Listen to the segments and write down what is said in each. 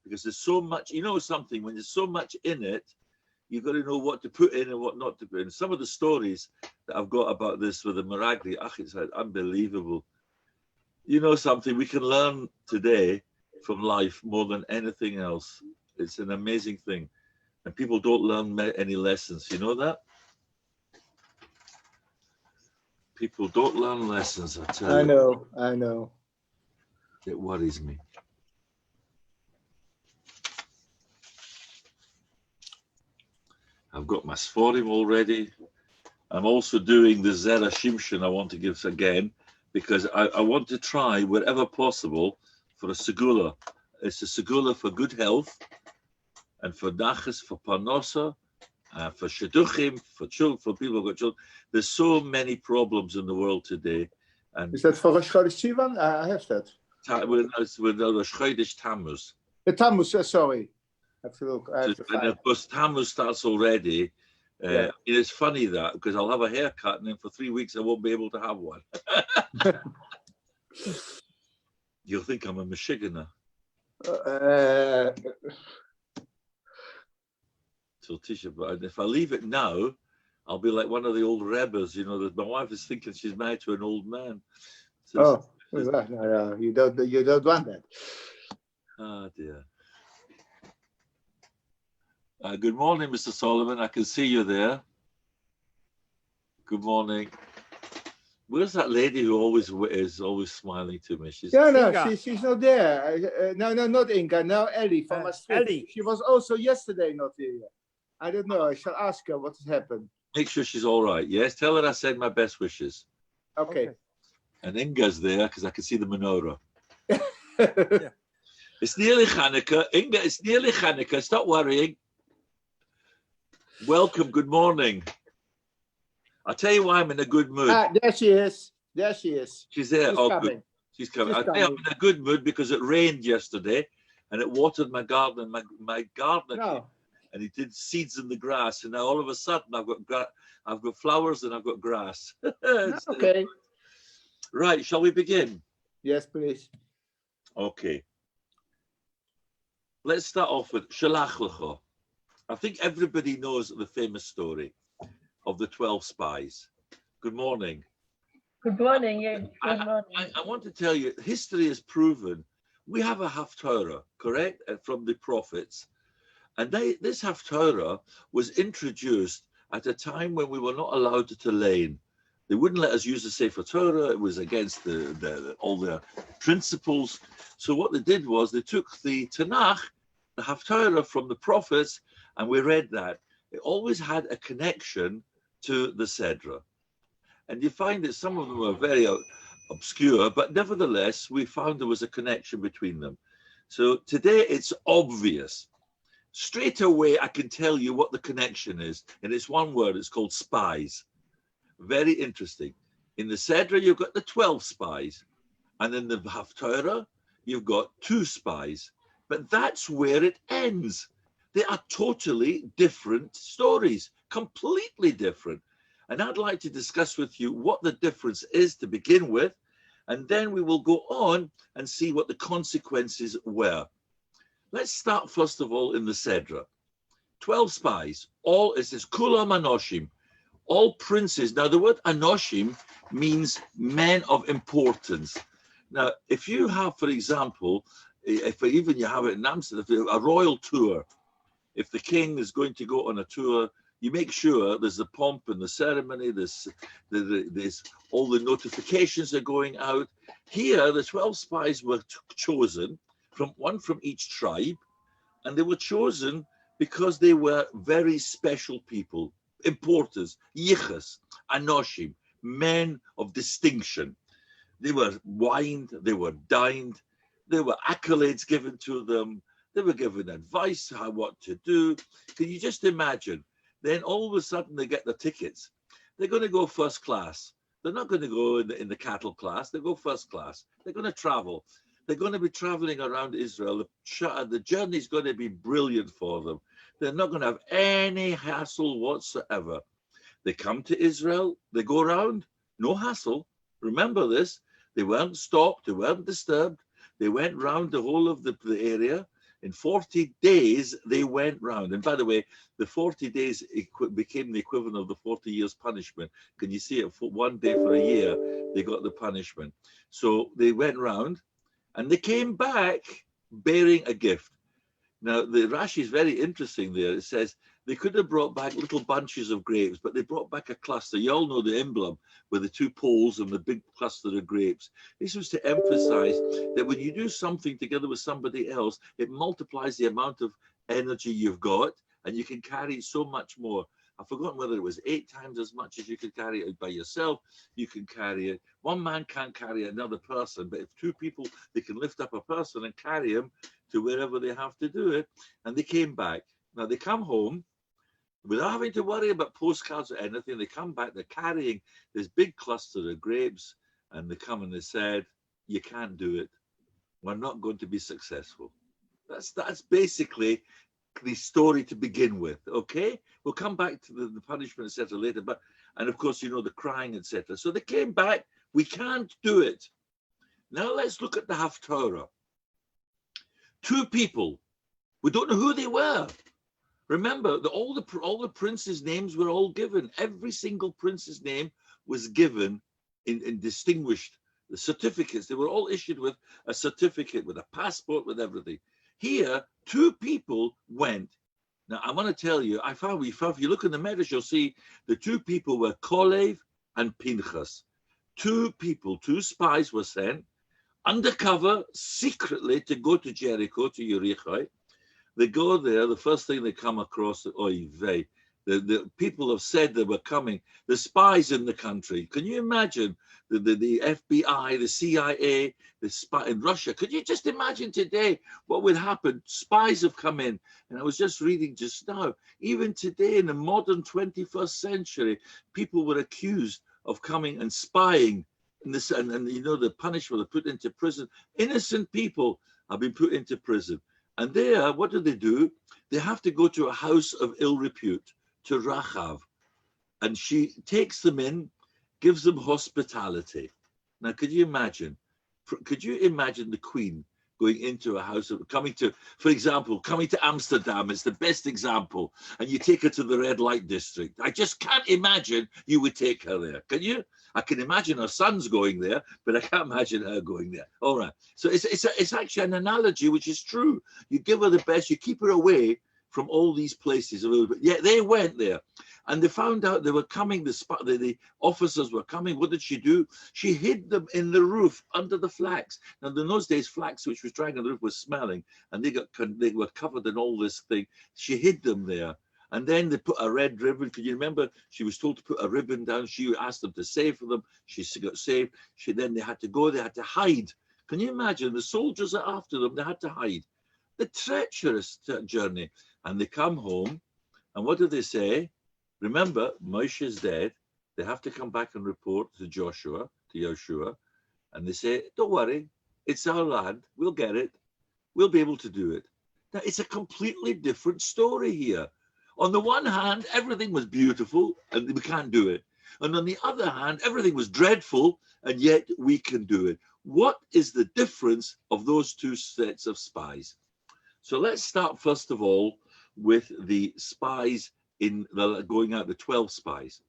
because there's so much, you know something, when there's so much in it, you've got to know what to put in and what not to put in. Some of the stories that I've got about this with the Meragli, it's unbelievable. You know something, we can learn today from life more than anything else. It's an amazing thing. And people don't learn any lessons. You know that? People don't learn lessons, I tell you. I know. It worries me. I've got my Sforim already. I'm also doing the Zera Shimshon I want to give again, because I want to try wherever possible for a segula. It's a segula for good health and for nachas, for parnosa, for shidduchim, for children, for people who've got children. There's so many problems in the world today. And is that for Rosh Chodesh Sivan? I have that. With Rosh Chodesh Tammuz. The Tammuz, sorry. I have to look. I have to find. And of course, Tammuz starts already. Yeah. It's funny that, because I'll have a haircut and then for 3 weeks I won't be able to have one. You'll think I'm a Michiganer. So Tisha, but if I leave it now, I'll be like one of the old rebbes, you know, that my wife is thinking she's married to an old man. So no, you don't want that. Oh dear. Good morning, Mr. Solomon. I can see you there. Good morning. Where's that lady who is always smiling to me? She's not there. No, not Inga. No, Ellie from Maastricht. Ellie. She was also yesterday not here. I don't know. I shall ask her what has happened. Make sure she's all right. Yes, tell her I send my best wishes. Okay. And Inga's there because I can see the menorah. Yeah. It's nearly Hanukkah. Inga, it's nearly Hanukkah. Stop worrying. Welcome. Good morning. I'll tell you why I'm in a good mood. There she is. She's there. She's oh, coming. good. She's coming. I'll tell you I'm in a good mood because it rained yesterday and it watered my garden. My gardener came, and he did seeds in the grass. And now all of a sudden I've got flowers and I've got grass. Okay. Right. Shall we begin? Yes, please. Okay. Let's start off with Shelach Lecha. I think everybody knows the famous story of the 12 spies. Good morning. Good morning. Yeah. Good morning. I want to tell you, history has proven we have a Haftorah, correct, from the prophets. And this Haftorah was introduced at a time when we were not allowed to lane. They wouldn't let us use the Sefer Torah. It was against all their principles. So what they did was they took the Tanakh, the Haftorah from the prophets, and we read that. It always had a connection to the Sedra. And you find that some of them were very obscure, but nevertheless, we found there was a connection between them. So today it's obvious. Straight away, I can tell you what the connection is. And it's one word, it's called spies. Very interesting. In the Sedra, you've got the 12 spies. And in the Haftorah, you've got 2 spies. But that's where it ends. They are totally different stories, completely different. And I'd like to discuss with you what the difference is to begin with, and then we will go on and see what the consequences were. Let's start first of all in the Sedra. 12 spies, it says Kulam Anoshim, all princes. Now the word Anoshim means men of importance. Now, if you have, for example, if even you have it in Amsterdam, a royal tour, if the king is going to go on a tour, you make sure there's the pomp and the ceremony, there's all the notifications are going out. Here, the 12 spies were chosen, one from each tribe, and they were chosen because they were very special people, importers, yichas, anoshim, men of distinction. They were wined, they were dined, there were accolades given to them, they were given advice how what to do. Can you just imagine? Then all of a sudden they get the tickets. They're going to go first class. They're not going to go in the cattle class. They go first class. They're going to travel. They're going to be traveling around Israel. The journey is going to be brilliant for them. They're not going to have any hassle whatsoever. They come to Israel. They go around. No hassle. Remember this. They weren't stopped. They weren't disturbed. They went round the whole of the area. In 40 days, they went round. And by the way, the 40 days became the equivalent of the 40 years punishment. Can you see it? For 1 day for a year, they got the punishment. So they went round and they came back bearing a gift. Now, the Rashi is very interesting there. It says they could have brought back little bunches of grapes, but they brought back a cluster. You all know the emblem with the two poles and the big cluster of grapes. This was to emphasize that when you do something together with somebody else, it multiplies the amount of energy you've got, and you can carry so much more. I've forgotten whether it was 8 times as much as you could carry it by yourself. You can carry it. One man can't carry another person, but if 2 people, they can lift up a person and carry him to wherever they have to do it. And they came back. Now they come home without having to worry about postcards or anything. They come back, they're carrying this big cluster of grapes, and they come and they said, you can't do it. We're not going to be successful. That's basically the story to begin with. Okay, we'll come back to the punishment, etc. later, but and of course, you know, the crying, etc. So they came back, we can't do it. Now let's look at the Haftorah. 2 people, we don't know who they were. Remember, all the princes' names were all given. Every single prince's name was given in distinguished the certificates. They were all issued with a certificate, with a passport, with everything. Here, 2 people went. Now, I want to tell you, if you look in the Medrash, you'll see the 2 people were Kolev and Pinchas. 2 people, 2 spies were sent undercover, secretly, to go to Jericho, to Yericho. They go there, the first thing they come across, oy vey, the people have said they were coming, the spies in the country. Can you imagine the FBI, the CIA, the spy in Russia? Could you just imagine today what would happen? Spies have come in. And I was just reading just now, even today in the modern 21st century, people were accused of coming and spying. And you know, the punishment, they're put into prison. Innocent people have been put into prison. And there, what do? They have to go to a house of ill repute, to Rachav. And she takes them in, gives them hospitality. Now, could you imagine the Queen going into a house of, coming to Amsterdam is the best example, and you take her to the red light district. I just can't imagine you would take her there. Can you? I can imagine her sons going there, but I can't imagine her going there. All right. So it's actually an analogy which is true. You give her the best, you keep her away from all these places a little bit. Yeah, they went there. And they found out they were coming, the officers were coming. What did she do? She hid them in the roof under the flax. Now, in those days, flax, which was drying on the roof, was smelling, and they were covered in all this thing. She hid them there. And then they put a red ribbon. Can you remember? She was told to put a ribbon down. She asked them to save for them. She got saved. Then they had to go. They had to hide. Can you imagine? The soldiers are after them. They had to hide. The treacherous journey. And they come home. And what do they say? Remember, Moshe is dead. They have to come back and report to Joshua. And they say, don't worry. It's our land. We'll get it. We'll be able to do it. Now, it's a completely different story here. On the one hand, everything was beautiful and we can't do it. And on the other hand, everything was dreadful and yet we can do it. What is the difference of those 2 sets of spies? So let's start first of all with the spies going out, the 12 spies.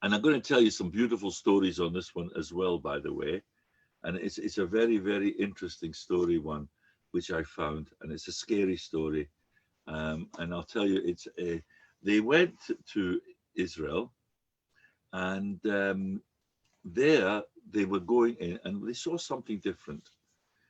And I'm going to tell you some beautiful stories on this one as well, by the way. And it's a very, very interesting story, one, which I found, and it's a scary story. And I'll tell you, they went to Israel, and there they were going in, and they saw something different.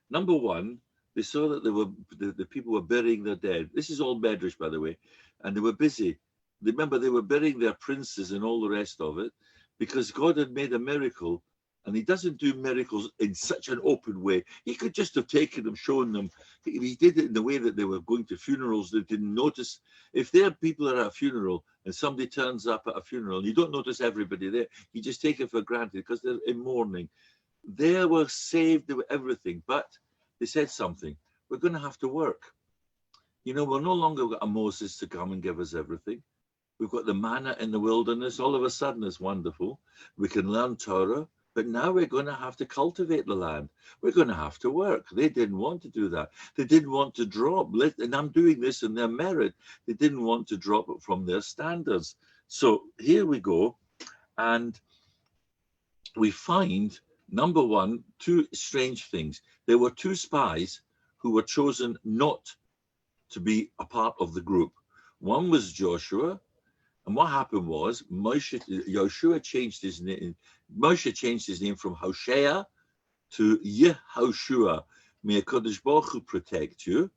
Number one, they saw that the people were burying their dead. This is all Medrash, by the way, and they were busy. Remember, they were burying their princes and all the rest of it, because God had made a miracle. And he doesn't do miracles in such an open way. He could just have taken them, shown them. He did it in the way that they were going to funerals. They didn't notice. If there are people at a funeral and somebody turns up at a funeral, and you don't notice everybody there, you just take it for granted because they're in mourning. They were saved, they were everything. But they said something. We're going to have to work. You know, we're no longer got a Moses to come and give us everything. We've got the manna in the wilderness. All of a sudden, it's wonderful. We can learn Torah. But now we're going to have to cultivate the land. We're going to have to work. They didn't want to do that. They didn't want to drop. And I'm doing this in their merit. They didn't want to drop it from their standards. So here we go. And we find, number one, two strange things. There were two spies who were chosen not to be a part of the group. One was Joshua. And what happened was Joshua changed his name. Moshe changed his name from Hoshea to Yehoshua. May HaKadosh Baruch Hu protect you.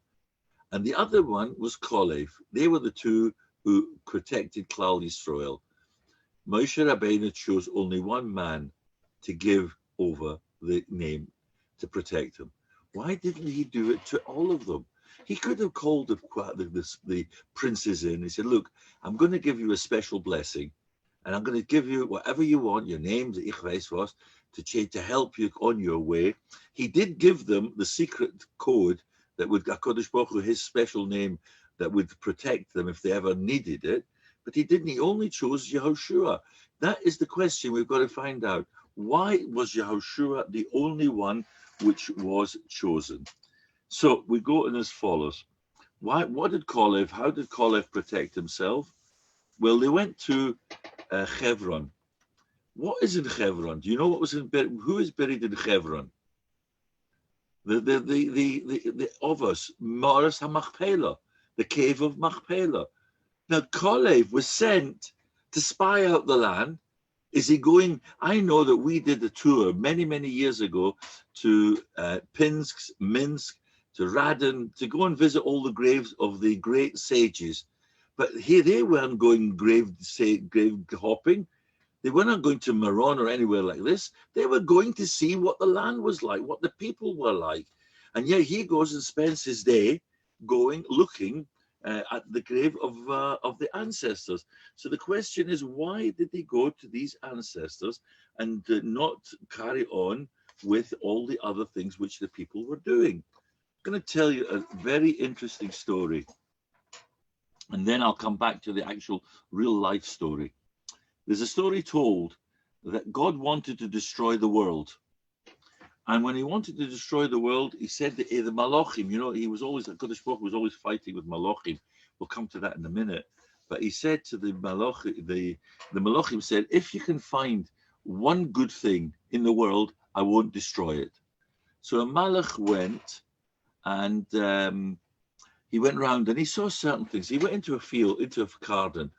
And the other one was Kalev. They were the two who protected Klal Yisrael. Moshe Rabbeinu chose only one man to give over the name to protect him. Why didn't he do it to all of them? He could have called the princes in. He said, look, I'm going to give you a special blessing, and I'm going to give you whatever you want, your names, ich weiß was, to help you on your way. He did give them the secret code that would, HaKadosh Baruch Hu, his special name, that would protect them if they ever needed it. But he didn't. He only chose Yehoshua. That is the question we've got to find out. Why was Yehoshua the only one which was chosen? So we go in as follows. How did Kalev protect himself? Well, they went to Hebron. What is in Hebron? Do you know what was who is buried in Hebron? The Ovos, Maras HaMachpelah, the cave of Machpelah. Now, Kalev was sent to spy out the land. Is he going? I know that we did a tour many, many years ago to Pinsk, Minsk, to Radin, to go and visit all the graves of the great sages. But here they weren't going grave hopping. They weren't going to Meron or anywhere like this. They were going to see what the land was like, what the people were like. And yet he goes and spends his day looking at the grave of the ancestors. So the question is, why did they go to these ancestors and not carry on with all the other things which the people were doing? I'm going to tell you a very interesting story, and then I'll come back to the actual real life story. There's a story told that God wanted to destroy the world. And when he wanted to destroy the world, he said that the Malachim, he was always, HaKadosh Baruch Hu was always fighting with Malachim. We'll come to that in a minute. But he said to the Malachim, the Malachim said, if you can find one good thing in the world, I won't destroy it. So a Malach went, and he went round and he saw certain things. He went into a field, into a garden,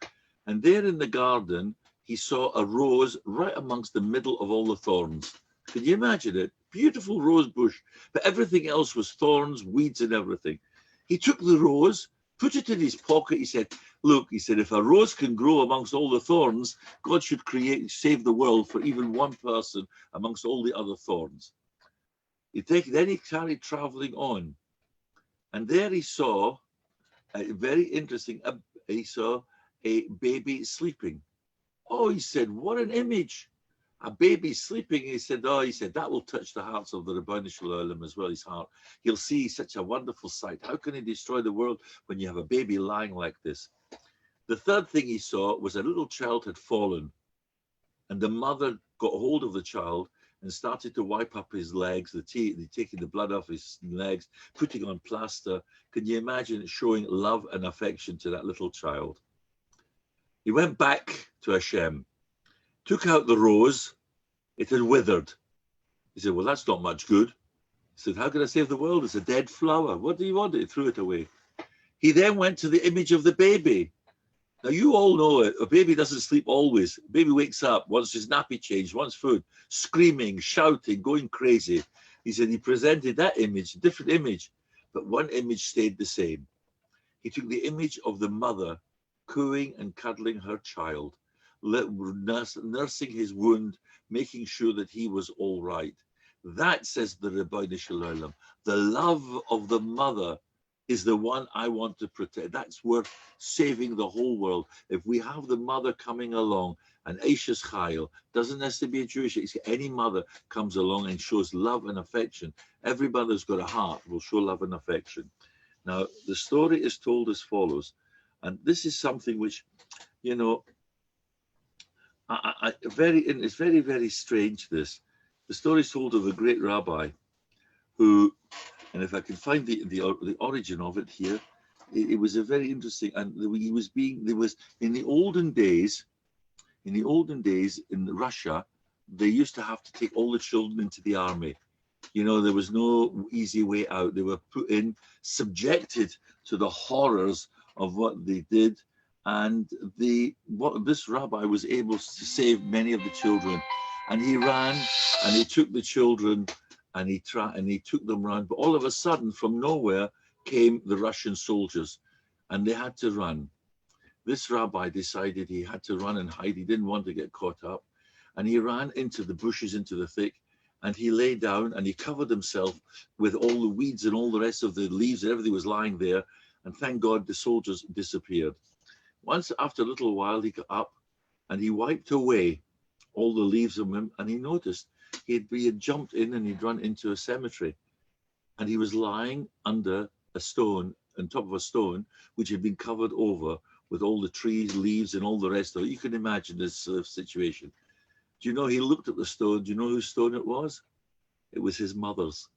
and there in the garden, he saw a rose right amongst the middle of all the thorns. Can you imagine it? Beautiful rose bush, but everything else was thorns, weeds, and everything. He took the rose, put it in his pocket. He said, look, he said, if a rose can grow amongst all the thorns, God should save the world for even one person amongst all the other thorns. Then he carried traveling on, and there he saw very interesting. He saw a baby sleeping. Oh, he said, what an image! A baby sleeping. He said, that will touch the hearts of the Rabbi Shalom as well. His heart. He'll see such a wonderful sight. How can he destroy the world when you have a baby lying like this? The third thing he saw was a little child had fallen, and the mother got hold of the child and started to wipe up his legs, taking the blood off his legs, putting on plaster. Can you imagine showing love and affection to that little child? He went back to Hashem, took out the rose. It had withered. He said, well, that's not much good. He said, how can I save the world? It's a dead flower. What do you want? He threw it away. He then went to the image of the baby. Now, you all know it. A baby doesn't sleep always. A baby wakes up, wants his nappy changed, wants food, screaming, shouting, going crazy. He said he presented that image, a different image, but one image stayed the same. He took the image of the mother cooing and cuddling her child, nursing his wound, making sure that he was all right. That, says the Rabbi Shalom, the love of the mother is the one I want to protect. That's worth saving the whole world. If we have the mother coming along, an Eishes Chayil, doesn't necessarily be a Jewish, any mother comes along and shows love and affection. Every mother's got a heart, will show love and affection. Now, the story is told as follows, and this is something which, it's very, very strange, this. The story is told of a great rabbi who, and if I can find the origin of it here, it was a very interesting, and he was there was in the olden days in Russia, they used to have to take all the children into the army. You know, there was no easy way out. They were put in, subjected to the horrors of what they did. And this rabbi was able to save many of the children. And he ran and he took the children and he took them around. But all of a sudden, from nowhere came the Russian soldiers and they had to run. This rabbi decided he had to run and hide. He didn't want to get caught up. And he ran into the bushes, into the thick, and he lay down and he covered himself with all the weeds and all the rest of the leaves. Everything was lying there. And thank God the soldiers disappeared. Once, after a little while, he got up and he wiped away all the leaves of him. And he noticed he had jumped in and he'd run into a cemetery. And he was lying under a stone, on top of a stone, which had been covered over with all the trees, leaves, and all the rest of it. You can imagine this situation. Do you know, he looked at the stone. Do you know whose stone it was? It was his mother's.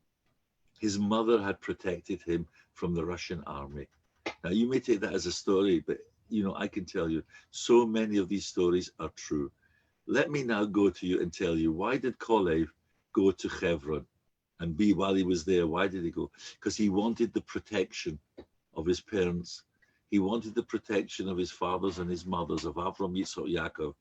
His mother had protected him from the Russian army. Now, you may take that as a story, but, you know, I can tell you, so many of these stories are true. Let me now go to you and tell you, why did Kolev go to Hebron? And while he was there, why did he go? Because he wanted the protection of his parents. He wanted the protection of his fathers and his mothers, of Avram, Yitzchak, Yaakov.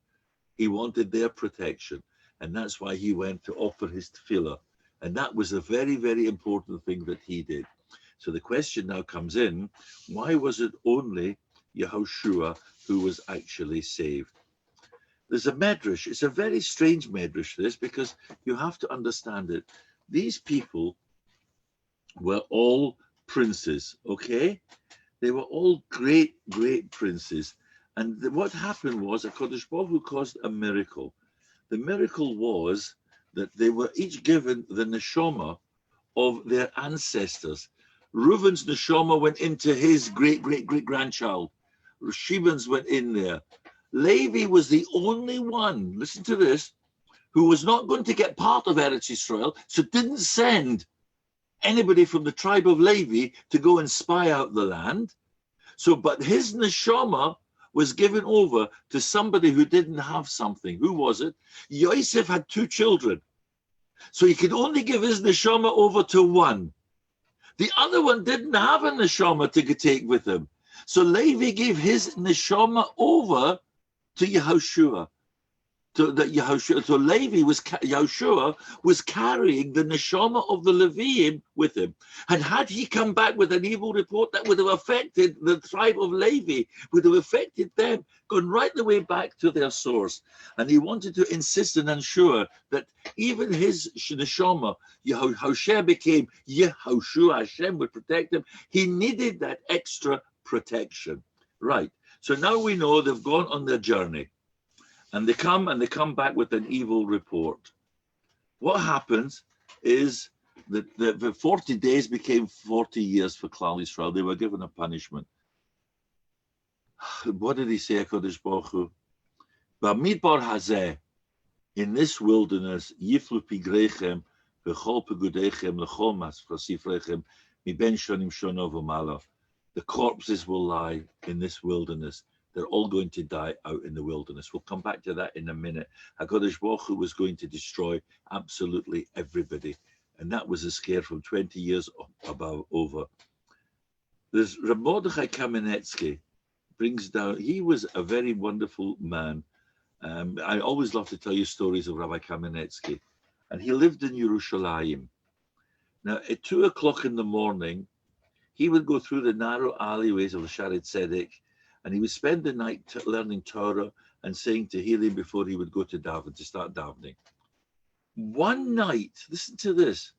He wanted their protection. And that's why he went to offer his tefillah. And that was a very, very important thing that he did. So the question now comes in, why was it only Yehoshua who was actually saved? There's a medrash. It's a very strange medrash, this, because you have to understand it. These people were all princes, okay? They were all great, great princes. And what happened was, HaKadosh Baruch Hu caused a miracle. The miracle was that they were each given the neshama of their ancestors. Reuven's neshama went into his great-great-great-grandchild. Shimon's went in there. Levi was the only one, listen to this, who was not going to get part of Eretz Yisrael, so didn't send anybody from the tribe of Levi to go and spy out the land. So, but his neshama was given over to somebody who didn't have something. Who was it? Yosef had 2 children. So he could only give his neshama over to one. The other one didn't have a neshama to take with him. So Levi gave his neshama over to Yehoshua. So Yehoshua was carrying the neshama of the Leviim with him. And had he come back with an evil report, that would have affected the tribe of Levi, would have affected them, gone right the way back to their source. And he wanted to insist and ensure that even his neshama, Yehoshua became Yehoshua, Hashem would protect him. He needed that extra protection. Right. So now we know they've gone on their journey. And they come back with an evil report. What happens is that the 40 days became 40 years for Klal Yisrael. They were given a punishment. What did he say, HaKadosh Baruch Hu? Bamidbar hazeh, in this wilderness, yiflu pigrechem, v'chol pegudechem, l'chol masifrechem, miben shonim shono v'mala. The corpses will lie in this wilderness. They're all going to die out in the wilderness. We'll come back to that in a minute. HaKadosh Baruch Hu was going to destroy absolutely everybody. And that was a scare from 20 years over. There's Reb Mordechai Kamenetsky brings down, he was a very wonderful man. I always love to tell you stories of Rabbi Kamenetsky. And he lived in Yerushalayim. Now, at 2 o'clock in the morning, he would go through the narrow alleyways of the Sharet Tzedek, and he would spend the night learning Torah and saying Tehillim before he would go to daven, to start davening. One night, listen to this,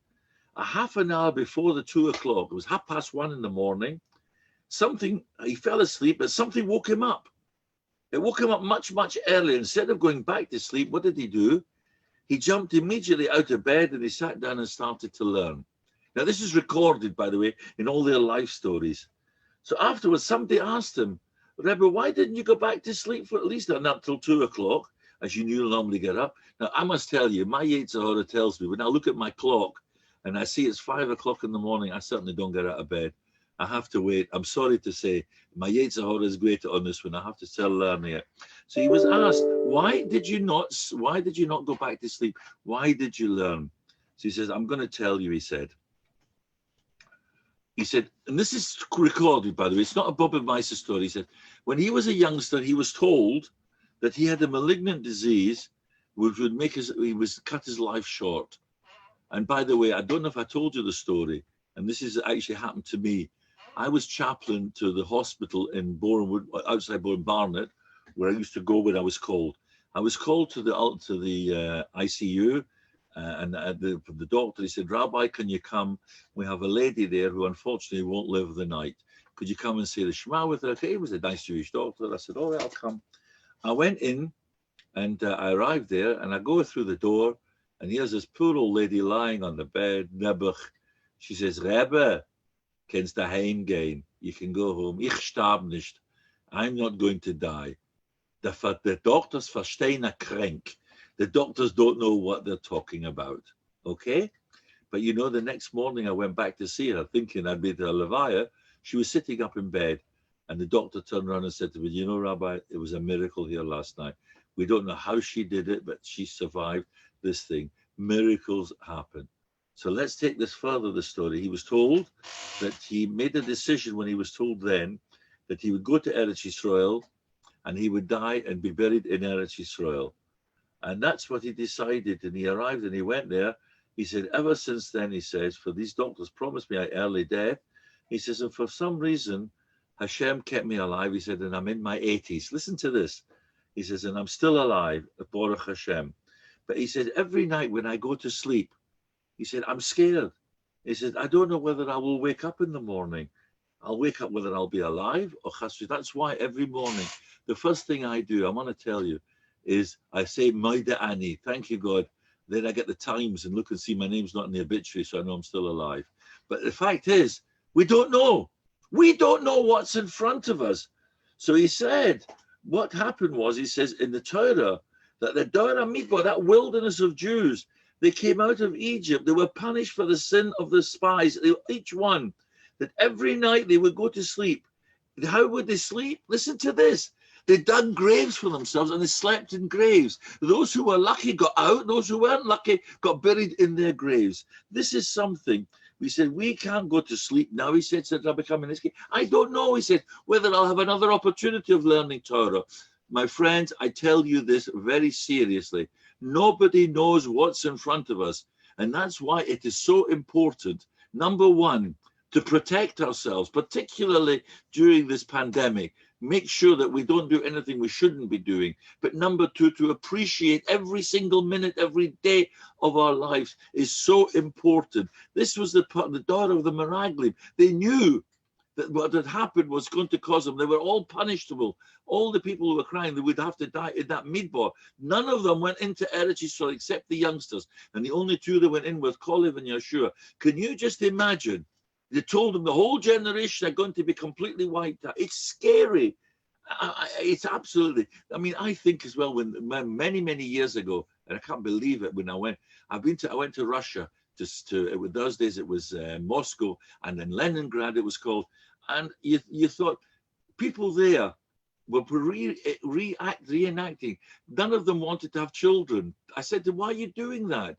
a half an hour before the 2 o'clock, it was 1:30 in the morning, he fell asleep, but something woke him up. It woke him up much, much earlier. Instead of going back to sleep, what did he do? He jumped immediately out of bed and he sat down and started to learn. Now, this is recorded, by the way, in all their life stories. So afterwards, somebody asked him, Rebbe, why didn't you go back to sleep for at least not till 2 o'clock? as you normally get up. Now, I must tell you, my Yetzer Hara tells me, when I look at my clock and I see it's 5 o'clock in the morning, I certainly don't get out of bed. I have to wait. I'm sorry to say, my Yetzer Hara is greater on this one. I have to still learn it. So he was asked, why did you not go back to sleep? Why did you learn? So he says, I'm going to tell you, he said, and this is recorded, by the way, it's not a Bob and Meiser story. He said, when he was a youngster, he was told that he had a malignant disease which would cut his life short. And by the way, I don't know if I told you the story, and this has actually happened to me. I was chaplain to the hospital in Bournemouth, outside Bournemouth, Barnet, where I used to go when I was called. I was called to the ICU, and the doctor, he said, Rabbi, can you come? We have a lady there who unfortunately won't live the night. Could you come and say the Shema with her? Okay, he was a nice Jewish doctor. I said, all right, I'll come. I went in, and I arrived there, and I go through the door, and here's this poor old lady lying on the bed, Nebuch. She says, Rebbe, kannst du heimgehen? You can go home. Ich starb nicht. I'm not going to die. The doctors verstehen a crank. The doctors don't know what they're talking about. Okay? But you know, the next morning I went back to see her, thinking I'd be the Levaya. She was sitting up in bed, and the doctor turned around and said to me, you know, Rabbi, it was a miracle here last night. We don't know how she did it, but she survived this thing. Miracles happen. So let's take this further, the story. He was told that he made a decision when he was told then that he would go to Eretz Yisrael and he would die and be buried in Eretz Yisrael. And that's what he decided. And he arrived and he went there. He said, ever since then, he says, for these doctors promised me an early death. He says, and for some reason, Hashem kept me alive. He said, and I'm in my 80s. Listen to this. He says, and I'm still alive, Baruch Hashem. But he said, every night when I go to sleep, he said, I'm scared. He said, I don't know whether I will wake up in the morning. I'll wake up whether I'll be alive or chassid. That's why every morning, the first thing I do, I want to tell you, is I say, Moida Ani, thank you, God. Then I get the Times and look and see my name's not in the obituary, so I know I'm still alive. But the fact is, we don't know. We don't know what's in front of us. So he said, what happened was, he says, in the Torah, that the Dora Midbar, that wilderness of Jews, they came out of Egypt. They were punished for the sin of the spies, each one, that every night they would go to sleep. How would they sleep? Listen to this. They dug graves for themselves and they slept in graves. Those who were lucky got out. Those who weren't lucky got buried in their graves. This is something. We said, we can't go to sleep now. He said Rabbi Kamenetsky, I don't know, he said, whether I'll have another opportunity of learning Torah. My friends, I tell you this very seriously. Nobody knows what's in front of us. And that's why it is so important, number one, to protect ourselves, particularly during this pandemic. Make sure that we don't do anything we shouldn't be doing. But number two, to appreciate every single minute, every day of our lives is so important. This was the daughter of the Meraglim. They knew that what had happened was going to cause them. They were all punishable. All the people who were crying, they would have to die in that midbar. None of them went into Eretz Yisrael except the youngsters. And the only two that went in were Kalev and Yeshua. Can you just imagine? They told them the whole generation are going to be completely wiped out. It's scary. It's absolutely. I mean, I think as well, when many, many years ago, and I can't believe it, when I went to Russia. Those days it was Moscow, and then Leningrad it was called. And you thought people there were reenacting. None of them wanted to have children. I said to them, why are you doing that?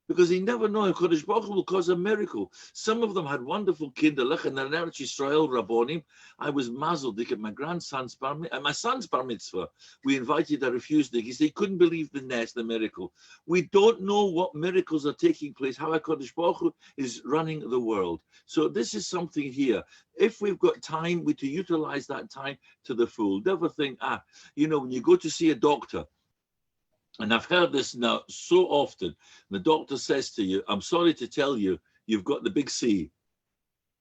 Because they never know if Kodesh Baruch Hu will cause a miracle. Some of them had wonderful kinderlich, and in Eretz Yisrael, Rabbonim, I was mazeled at my grandson's bar mitzvah, and my son's bar mitzvah. We invited a refused he said he couldn't believe the miracle. We don't know what miracles are taking place, how Kodesh Baruch Hu is running the world. So this is something here. If we've got time, we to utilize that time to the full. Never think, when you go to see a doctor, and I've heard this now so often. The doctor says to you, I'm sorry to tell you, you've got the big C.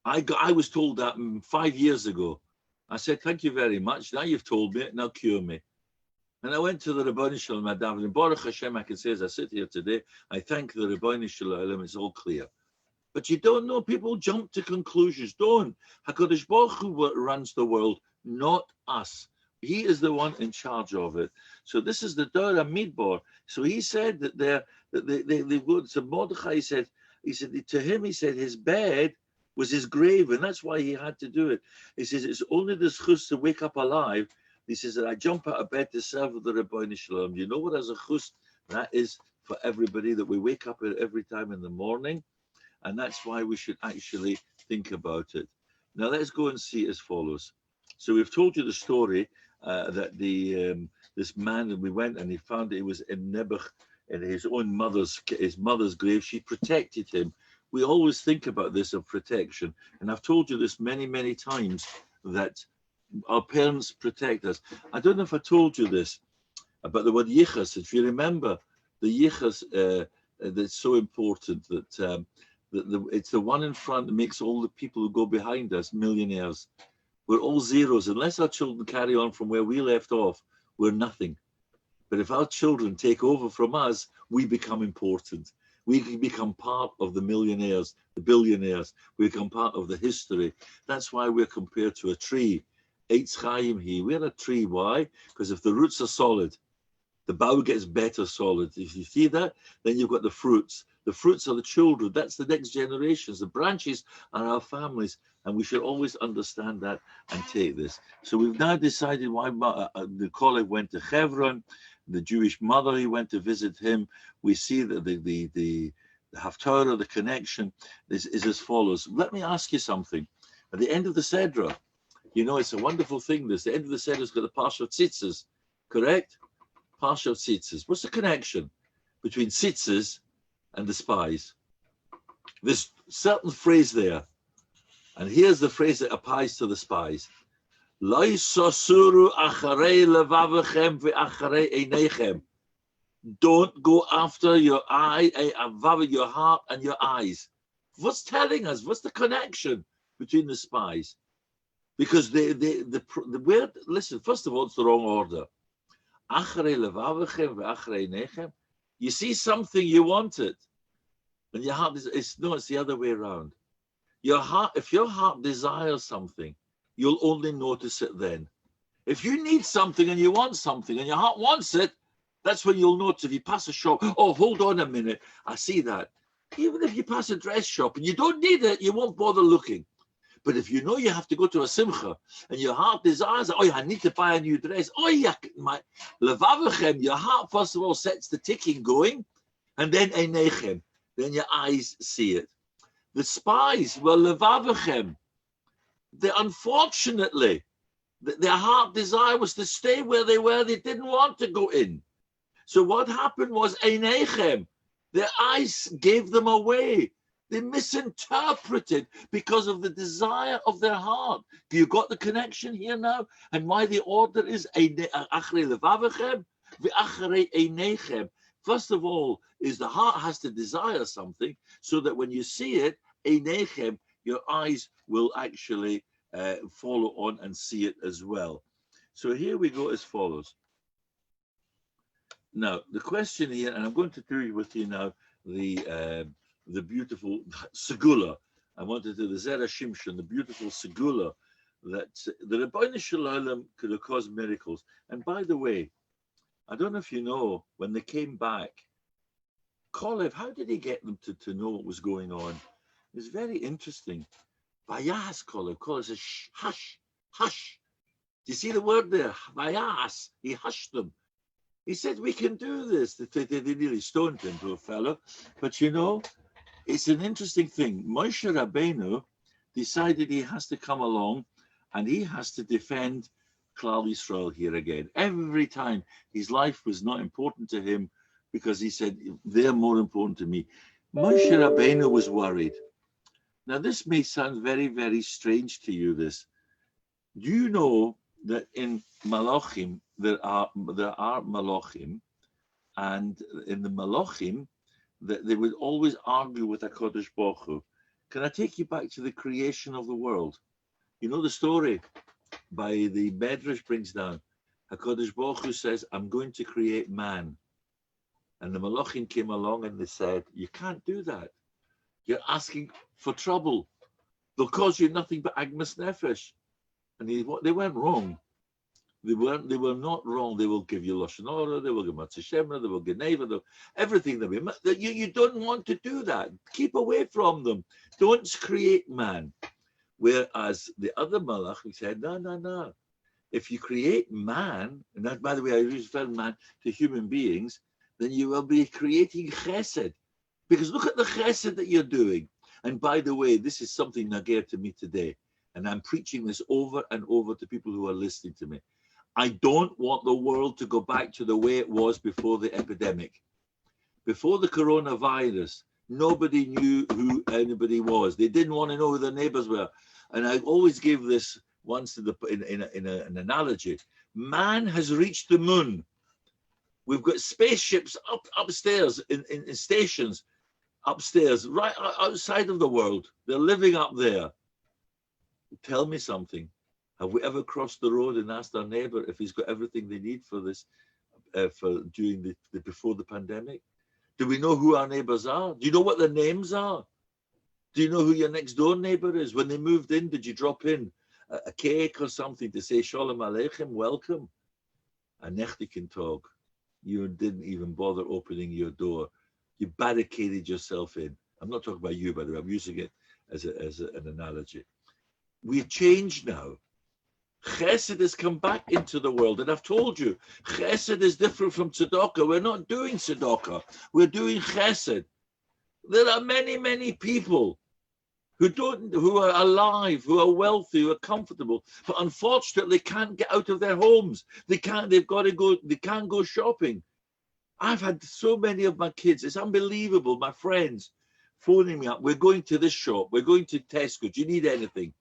I was told that 5 years ago. I said, thank you very much. Now you've told me, now cure me. And I went to the Rabbi Shalom Adav, and Baruch Hashem, I can say, as I sit here today, I thank the Rabbi Shalom, it's all clear. But you don't know, people jump to conclusions. Don't. HaKadosh Baruch Hu runs the world, not us. He is the one in charge of it. So this is the Dora Midbar. So he said that they would. So Mordechai said, to him, he said his bed was his grave, and that's why he had to do it. He says it's only the chus to wake up alive. He says that I jump out of bed to serve the Rabbi Shalom. You know what as a chus that is for everybody, that we wake up every time in the morning, and that's why we should actually think about it. Now let's go and see as follows. So we've told you the story that this man, and we went and he found that he was in Nebuch in his mother's grave. She protected him. We always think about this of protection, and I've told you this many times that our parents protect us. I don't know if I told you this about the word yichas. If you remember the yichas, that's so important that it's the one in front that makes all the people who go behind us millionaires. We're all zeros. Unless our children carry on from where we left off, we're nothing. But if our children take over from us, we become important. We can become part of the millionaires, the billionaires. We become part of the history. That's why we're compared to a tree. Eitz Chaim hi. We're a tree. Why? Because if the roots are solid, the bough gets better solid. If you see that, then you've got the fruits. The fruits are the children. That's the next generations. The branches are our families. And we should always understand that and take this. So we've now decided why the Kolev went to Hebron. The Jewish mother, he went to visit him. We see that the Haftarah, the connection is as follows. Let me ask you something. At the end of the Sedra, you know, it's a wonderful thing. The end of the Sedra's got the Parshat Tzitzis, correct? Parshat Tzitzis. What's the connection between Tzitzis and the spies? There's certain phrase there. And here's the phrase that applies to the spies. Don't go after your your heart and your eyes. What's telling us? What's the connection between the spies? Because the word, listen, first of all, it's the wrong order. You see something, you want it. And your heart it's the other way around. Your heart, if your heart desires something, you'll only notice it then. If you need something and you want something and your heart wants it, that's when you'll notice. If you pass a shop, oh, hold on a minute, I see that. Even if you pass a dress shop and you don't need it, you won't bother looking. But if you know you have to go to a simcha and your heart desires, oh, yeah, I need to buy a new dress. Oh, yeah, my levavachem, your heart first of all sets the ticking going, and then einechem, then your eyes see it. The spies were levavachem. Unfortunately, their heart desire was to stay where they were. They didn't want to go in. So what happened was einechem. Their eyes gave them away. They misinterpreted because of the desire of their heart. You got the connection here now? And why the order is achrei levavachem ve'achrei einechem. First of all, is the heart has to desire something so that when you see it, einechem, your eyes will actually follow on and see it as well. So here we go as follows. Now, the question here, and I'm going to do with you now the beautiful segula. I want to do the Zera Shimshon, the beautiful segula that the Rabbi Shalom could have caused miracles. And by the way, I don't know if you know, when they came back, Kolev, how did he get them to know what was going on? It's very interesting. Vayas Kolev says, hush, hush. Do you see the word there? Vayas, he hushed them. He said, we can do this. They nearly stoned him, poor fellow. But you know, it's an interesting thing. Moshe Rabbeinu decided he has to come along and he has to defend Klal Yisrael here again. Every time his life was not important to him because he said, they're more important to me. Moshe Rabbeinu was worried. Now, this may sound very, very strange to you, this. Do you know that in Malachim, there are Malachim, and in the Malachim, that they would always argue with HaKadosh Baruch Hu. Can I take you back to the creation of the world? You know the story by the Medrash brings down. HaKadosh Baruch Hu says, I'm going to create man. And the Malachim came along and they said, you can't do that. You're asking for trouble. They'll cause you nothing but agmas nefesh. And they went wrong. They were not wrong. They will give you Lashon Hara, they will give Matzah Shemra, they will give Neva, everything. You don't want to do that. Keep away from them. Don't create man. Whereas the other Malach, he said, no. If you create man, and that, by the way, I refer man to human beings, then you will be creating chesed. Because look at the chesed that you're doing. And by the way, this is something Nager to me today. And I'm preaching this over and over to people who are listening to me. I don't want the world to go back to the way it was before the epidemic. Before the coronavirus, nobody knew who anybody was. They didn't want to know who their neighbors were. And I always give this once in an analogy. Man has reached the moon. We've got spaceships upstairs in stations upstairs, right outside of the world. They're living up there. Tell me something. Have we ever crossed the road and asked our neighbor if he's got everything they need for this, during before the pandemic? Do we know who our neighbors are? Do you know what their names are? Do you know who your next door neighbor is? When they moved in, did you drop in a cake or something to say Shalom Aleichem, welcome? A nechtiken tog. You didn't even bother opening your door. You barricaded yourself in. I'm not talking about you, by the way. I'm using it as an analogy. We've changed now. Chesed has come back into the world. And I've told you, chesed is different from tzedakah. We're not doing tzedakah. We're doing chesed. There are many, many people who are alive, who are wealthy, who are comfortable, but unfortunately can't get out of their homes. They've got to go, they can't go shopping. I've had so many of my kids, it's unbelievable, my friends phoning me up, we're going to this shop, we're going to Tesco, do you need anything?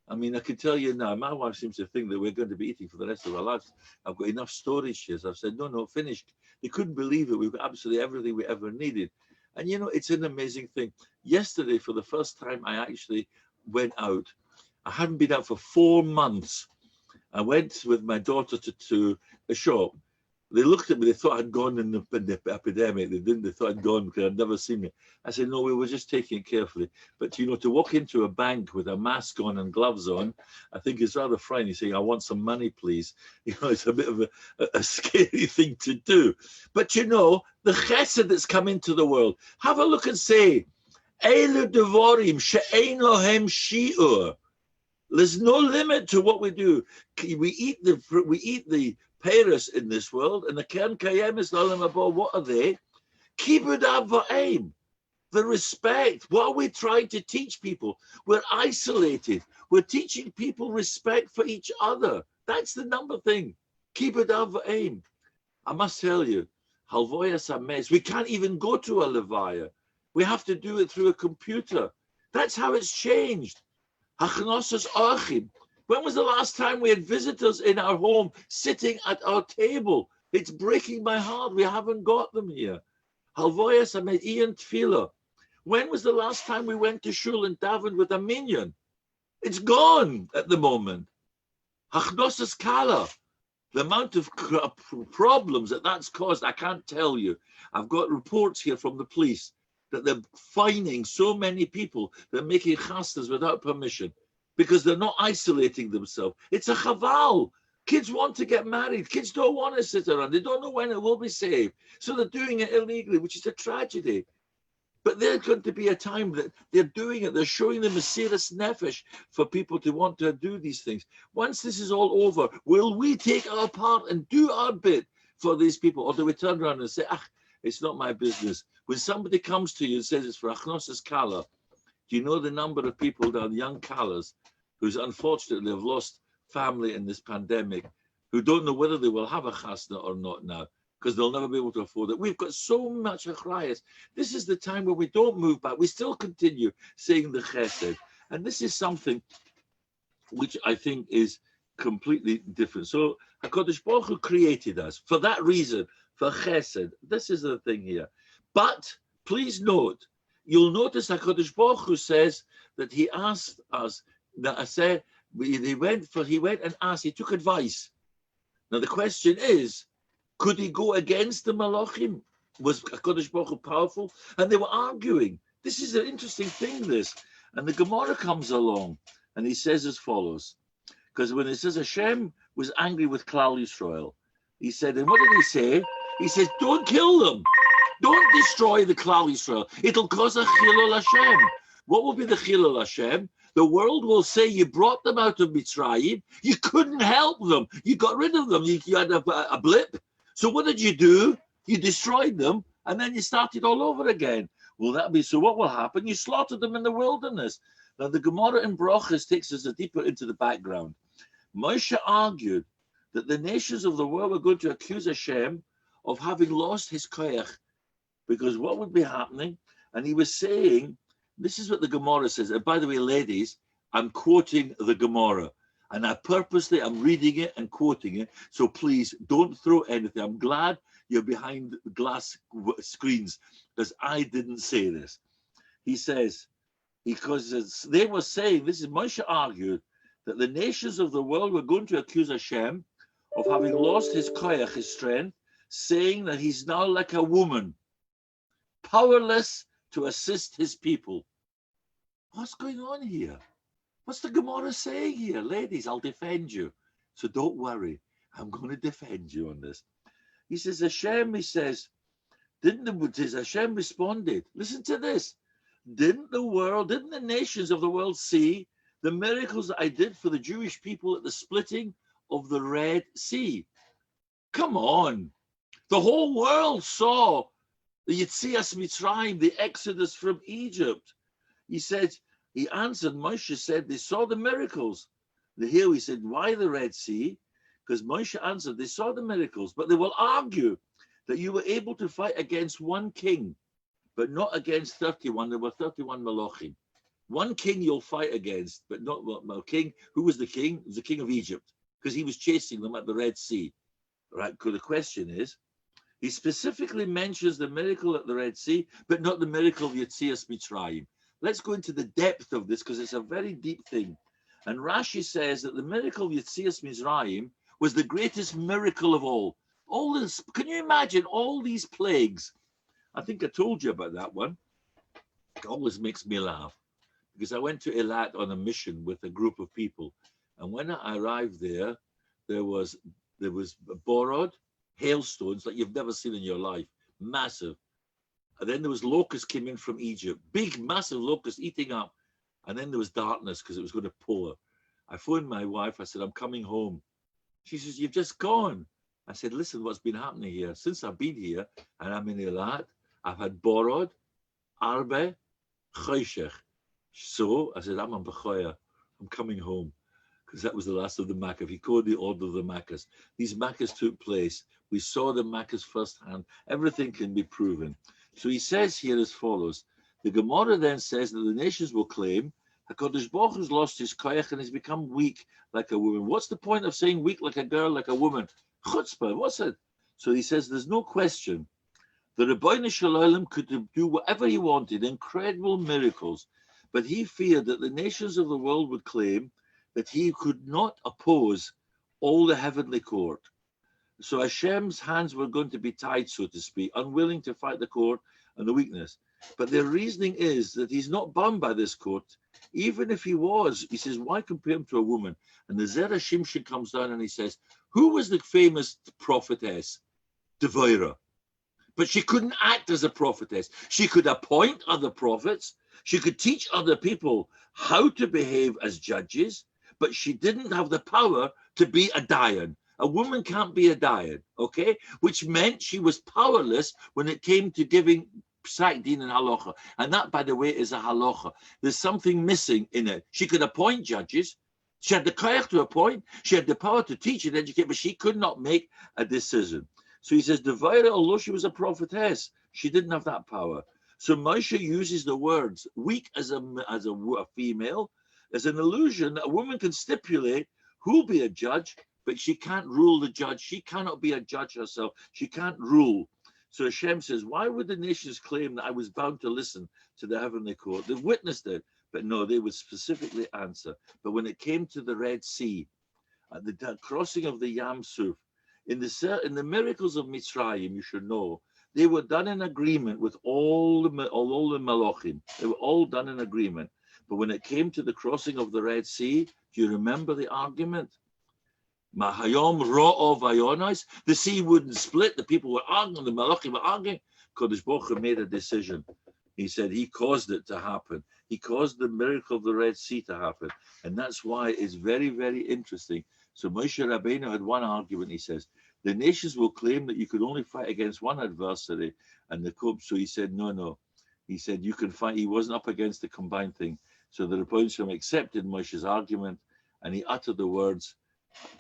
I mean, I can tell you now, my wife seems to think that we're going to be eating for the rest of our lives. I've got enough storage here. So I've said, no, finished. They couldn't believe it. We've got absolutely everything we ever needed. And, you know, it's an amazing thing. Yesterday, for the first time, I actually went out. I hadn't been out for 4 months. I went with my daughter to a shop. They looked at me, they thought I'd gone in the epidemic. They didn't, they thought I'd gone because I'd never seen me. I said, no, we were just taking it carefully. But, you know, to walk into a bank with a mask on and gloves on, I think it's rather frightening, saying, I want some money, please. You know, it's a bit of a scary thing to do. But, you know, the chesed that's come into the world, have a look and say, Eilu devorim she'ein lohem shi'ur. There's no limit to what we do. We eat the Paris in this world, and the Kern Kayemis Lalam Abba, what are they? Kibud Avva'im, the respect. What are we trying to teach people? We're isolated. We're teaching people respect for each other. That's the number thing. Kibud Avva'im. I must tell you, Halvoya Sames, we can't even go to a Levaya. We have to do it through a computer. That's how it's changed. Hachnosas Achim. When was the last time we had visitors in our home sitting at our table? It's breaking my heart. We haven't got them here. Halvoyas Amed Ian Tfila. When was the last time we went to shul and davened with a minyan? It's gone at the moment. Hachnosas Kala. The amount of problems that's caused, I can't tell you. I've got reports here from the police that they're fining so many people. They're making chastas without permission, because they're not isolating themselves. It's a chaval. Kids want to get married. Kids don't want to sit around. They don't know when it will be safe. So they're doing it illegally, which is a tragedy. But there's going to be a time that they're doing it. They're showing them a serious nefesh for people to want to do these things. Once this is all over, will we take our part and do our bit for these people? Or do we turn around and say, it's not my business? When somebody comes to you and says it's for Achnosas Kala, do you know the number of people that are young Kalas who's unfortunately have lost family in this pandemic, who don't know whether they will have a chasna or not now, because they'll never be able to afford it? We've got so much achrayas. This is the time where we don't move back. We still continue saying the chesed. And this is something which I think is completely different. So HaKadosh Baruch Hu created us for that reason, for chesed. This is the thing here. But please note, you'll notice HaKadosh Baruch Hu says that he asked us, that I said, he went and asked, he took advice. Now the question is, could he go against the Malachim? Was HaKadosh Baruch Hu powerful? And they were arguing. This is an interesting thing, this. And the Gemara comes along and he says as follows, Because when it says Hashem was angry with Klal Yisrael, he said, and what did he say? He says, don't kill them. Don't destroy the Klal Yisrael. It'll cause a chilul Hashem. What will be the chilul Hashem? The world will say you brought them out of Mitzrayim. You couldn't help them. You got rid of them. You had a blip. So what did you do? You destroyed them, and then you started all over again. Will that be so? What will happen? You slaughtered them in the wilderness. Now the Gemara in Brachas takes us deeper into the background. Moshe argued that the nations of the world were going to accuse Hashem of having lost his koyach, because what would be happening? And he was saying, this is what the Gemara says. And by the way, ladies, I'm quoting the Gemara, and I'm reading it and quoting it. So please don't throw anything. I'm glad you're behind glass screens, because I didn't say this. He says, because they were saying, this is Moshe argued, that the nations of the world were going to accuse Hashem of having lost his koyach, his strength, saying that he's now like a woman, powerless to assist his people. What's going on here? What's the Gemara saying here? Ladies, I'll defend you. So don't worry. I'm going to defend you on this. He says, Hashem, he says, Hashem responded, listen to this. Didn't the nations of the world see the miracles that I did for the Jewish people at the splitting of the Red Sea? Come on. The whole world saw the Yetzias Mitzrayim, the exodus from Egypt. He answered, Moshe said, they saw the miracles. Here he said, why the Red Sea? Because Moshe answered, they saw the miracles, but they will argue that you were able to fight against one king, but not against 31. There were 31 Malachim. One king you'll fight against, but not a king. Who was the king? It was the king of Egypt, because he was chasing them at the Red Sea. Right? Because the question is, he specifically mentions the miracle at the Red Sea, but not the miracle of Yetzias Mitzrayim. Let's go into the depth of this, because it's a very deep thing. And Rashi says that the miracle of Yetzias Mitzrayim was the greatest miracle of all. All this, can you imagine all these plagues? I think I told you about that one. It always makes me laugh, because I went to Eilat on a mission with a group of people. And when I arrived there, there was borod, hailstones like you've never seen in your life, massive. And then there was locusts came in from Egypt, big, massive locusts eating up. And then there was darkness because it was going to pour. I phoned my wife. I said, I'm coming home. She says, you've just gone. I said, listen, what's been happening here? Since I've been here and I'm in Eilat, I've had borod, arbe, choshech. So I said, I'm on Bechoya. I'm coming home. Because that was the last of the Maccas. He called the order of the Maccas. These Maccas took place. We saw the Maccas firsthand. Everything can be proven. So he says here as follows. The Gemara then says that the nations will claim HaKadosh Baruch Hu has lost his koyach and has become weak like a woman. What's the point of saying weak like a girl, like a woman? Chutzpah, what's it? So he says there's no question. The Rabbi Shalom could do whatever he wanted, incredible miracles, but he feared that the nations of the world would claim that he could not oppose all the heavenly court. So Hashem's hands were going to be tied, so to speak, unwilling to fight the court and the weakness. But their reasoning is that he's not bound by this court. Even if he was, he says, why compare him to a woman? And the Zerah Shimshon comes down and he says, who was the famous prophetess? Devorah. But she couldn't act as a prophetess. She could appoint other prophets. She could teach other people how to behave as judges, but she didn't have the power to be a dayan. A woman can't be a dayan, okay? Which meant she was powerless when it came to giving psak din and halacha. And that, by the way, is a halacha. There's something missing in it. She could appoint judges. She had the koyach to appoint. She had the power to teach and educate, but she could not make a decision. So he says, Devorah, although she was a prophetess, she didn't have that power. So Moshe uses the words weak as a female as an illusion that a woman can stipulate who'll be a judge, but she can't rule the judge. She cannot be a judge herself. She can't rule. So Hashem says, why would the nations claim that I was bound to listen to the heavenly court? They've witnessed it, but no, they would specifically answer. But when it came to the Red Sea, at the crossing of the Yam Suf, in the miracles of Mitzrayim, you should know, they were done in agreement with all the Malachim. They were all done in agreement. But when it came to the crossing of the Red Sea, Do you remember the argument? Mahayom ro'o vayonos. The sea wouldn't split. The people were arguing. The Malachim were arguing. Kodesh Baruch Hu made a decision. He said he caused it to happen. He caused the miracle of the Red Sea to happen. And that's why it's very, very interesting. So Moshe Rabbeinu had one argument. He says, the nations will claim that you could only fight against one adversary. And so he said, no. He said, you can fight. He wasn't up against the combined thing. So the Rebbeinu Shalom accepted Moshe's argument. And he uttered the words,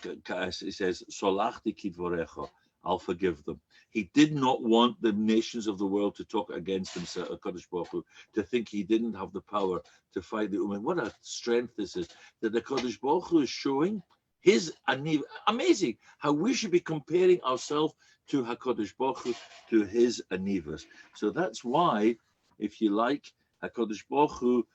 he says, Solachti kidvorecha, I'll forgive them. He did not want the nations of the world to talk against himself, Kodesh Baruch Hu, to think he didn't have the power to fight the Ummah. What a strength this is, that the Kodesh Baruch Hu is showing his aniv. Amazing how we should be comparing ourselves to HaKadosh Baruch Hu, to his anivas. So that's why, if you like, HaKadosh Baruch Hu